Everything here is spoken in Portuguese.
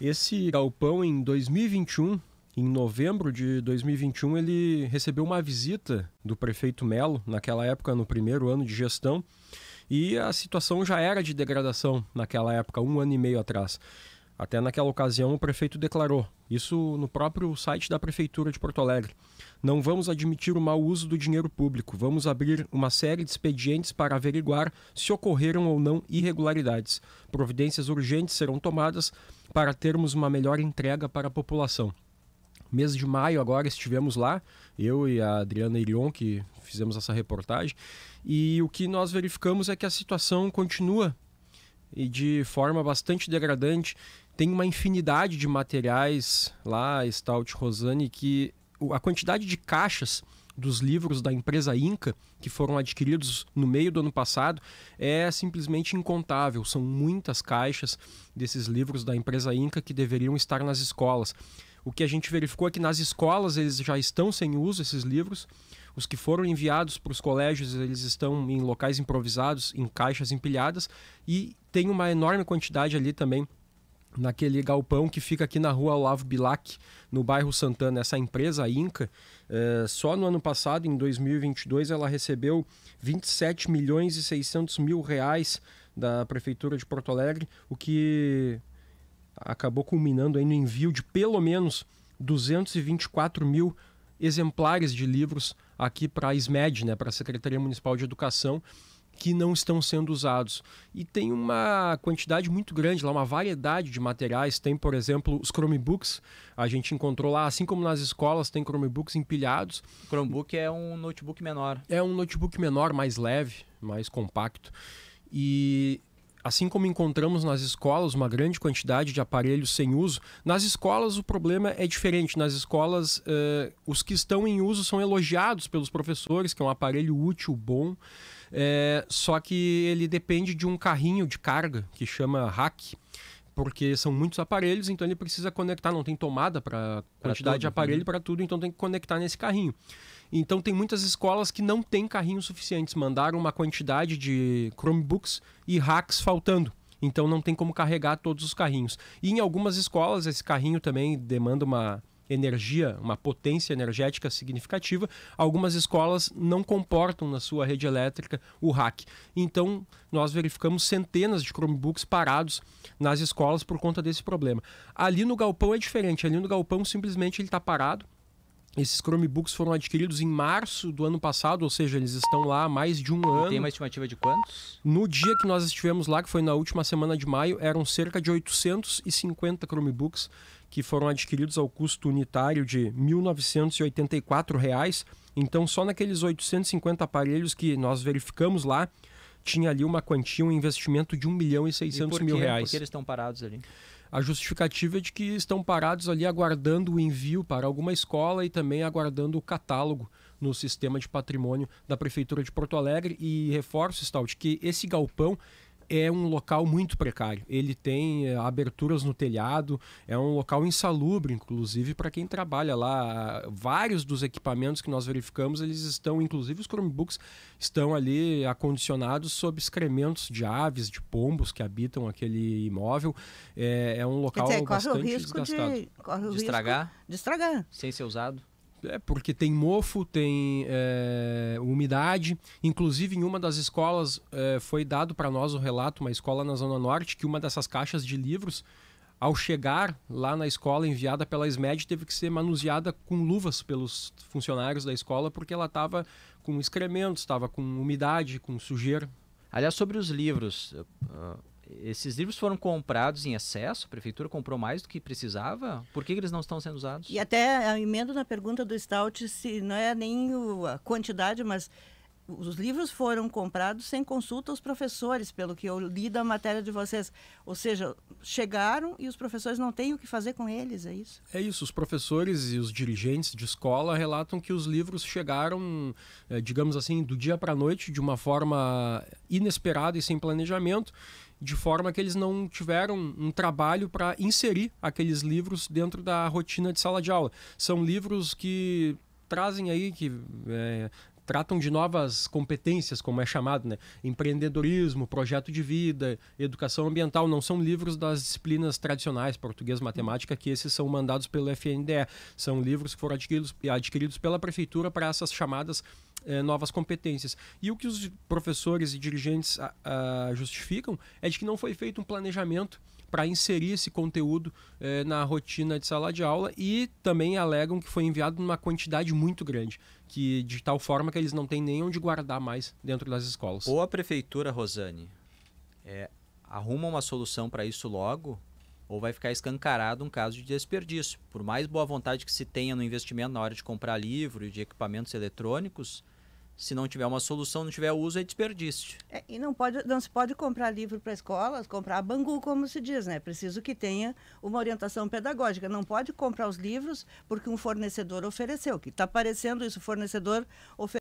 Esse galpão em 2021, em novembro de 2021, ele recebeu uma visita do prefeito Melo, naquela época, no primeiro ano de gestão, e a situação já era de degradação naquela época, 1 ano e meio atrás. Até naquela ocasião o prefeito declarou, isso no próprio site da Prefeitura de Porto Alegre: não vamos admitir o mau uso do dinheiro público, vamos abrir uma série de expedientes para averiguar se ocorreram ou não irregularidades. Providências urgentes serão tomadas para termos uma melhor entrega para a população. Mês de maio agora estivemos lá, eu e a Adriana Irion, que fizemos essa reportagem, e o que nós verificamos é que a situação continua e de forma bastante degradante. Tem uma infinidade de materiais lá, Stout, Rosane, que a quantidade de caixas dos livros da empresa Inca, que foram adquiridos no meio do ano passado, é simplesmente incontável. São muitas caixas desses livros da empresa Inca que deveriam estar nas escolas. O que a gente verificou é que nas escolas eles já estão sem uso, esses livros. Os que foram enviados para os colégios, eles estão em locais improvisados, em caixas empilhadas, e tem uma enorme quantidade ali também naquele galpão que fica aqui na rua Olavo Bilac, no bairro Santana. Essa empresa, a Inca, só no ano passado, em 2022, ela recebeu 27 milhões e 600 mil reais da Prefeitura de Porto Alegre, o que acabou culminando aí no envio de pelo menos 224 mil exemplares de livros aqui para a SMED, né, para a Secretaria Municipal de Educação, que não estão sendo usados. E tem uma quantidade muito grande lá, uma variedade de materiais. Tem, por exemplo, os Chromebooks. A gente encontrou lá, assim como nas escolas, tem Chromebooks empilhados. Chromebook é um notebook menor. É um notebook menor, mais leve, mais compacto. E assim como encontramos nas escolas uma grande quantidade de aparelhos sem uso, nas escolas o problema é diferente. Nas escolas, os que estão em uso são elogiados pelos professores, que é um aparelho útil, bom, só que ele depende de um carrinho de carga que chama rack, porque são muitos aparelhos, então ele precisa conectar, não tem tomada para quantidade de aparelho para tudo, então tem que conectar nesse carrinho. Então tem muitas escolas que não têm carrinhos suficientes, mandaram uma quantidade de Chromebooks e racks faltando, então não tem como carregar todos os carrinhos. E em algumas escolas esse carrinho também demanda uma energia, uma potência energética significativa. Algumas escolas não comportam na sua rede elétrica o rack. Então nós verificamos centenas de Chromebooks parados nas escolas por conta desse problema. Ali no galpão é diferente, ali no galpão simplesmente ele está parado. Esses Chromebooks foram adquiridos em março do ano passado, ou seja, eles estão lá há mais de um ano. Tem uma estimativa de quantos? No dia que nós estivemos lá, que foi na última semana de maio, eram cerca de 850 Chromebooks que foram adquiridos ao custo unitário de R$ 1.984. Então, só naqueles 850 aparelhos que nós verificamos lá, tinha ali uma quantia, um investimento de R$ 1.600.000. Por que eles estão parados ali? A justificativa é de que estão parados ali aguardando o envio para alguma escola e também aguardando o catálogo no sistema de patrimônio da Prefeitura de Porto Alegre. E reforço, Stout, que esse galpão é um local muito precário. Ele tem aberturas no telhado, é um local insalubre, inclusive, para quem trabalha lá. Vários dos equipamentos que nós verificamos, eles estão, inclusive os Chromebooks, estão ali acondicionados sob excrementos de aves, de pombos que habitam aquele imóvel. É um local bastante desgastado. Corre o risco de estragar. Sem ser usado. Porque tem mofo, tem umidade. Inclusive, em uma das escolas, foi dado para nós o relato, uma escola na Zona Norte, que uma dessas caixas de livros, ao chegar lá na escola, enviada pela SMED, teve que ser manuseada com luvas pelos funcionários da escola, porque ela estava com excrementos, estava com umidade, com sujeira. Aliás, sobre os livros... esses livros foram comprados em excesso? A Prefeitura comprou mais do que precisava? Por que eles não estão sendo usados? E até a emenda na pergunta do Stout, se não é nem a quantidade, mas os livros foram comprados sem consulta aos professores, pelo que eu li da matéria de vocês. Ou seja, chegaram e os professores não têm o que fazer com eles, é isso? É isso, os professores e os dirigentes de escola relatam que os livros chegaram, digamos assim, do dia para a noite, de uma forma inesperada e sem planejamento, de forma que eles não tiveram um trabalho para inserir aqueles livros dentro da rotina de sala de aula. São livros que trazem aí, que tratam de novas competências, como é chamado, né? Empreendedorismo, projeto de vida, educação ambiental. Não são livros das disciplinas tradicionais, português, matemática, que esses são mandados pelo FNDE. São livros que foram adquiridos pela prefeitura para essas chamadas novas competências. E o que os professores e dirigentes justificam é de que não foi feito um planejamento para inserir esse conteúdo na rotina de sala de aula, e também alegam que foi enviado numa quantidade muito grande, que de tal forma que eles não têm nem onde guardar mais dentro das escolas. Ou a prefeitura, Rosane, arruma uma solução para isso logo, ou vai ficar escancarado um caso de desperdício. Por mais boa vontade que se tenha no investimento na hora de comprar livro e de equipamentos eletrônicos, se não tiver uma solução, não tiver uso, é desperdício. E não se pode comprar livro para escolas, comprar bangu, como se diz, né? Preciso que tenha uma orientação pedagógica. Não pode comprar os livros porque um fornecedor ofereceu. Que está aparecendo isso, o fornecedor ofereceu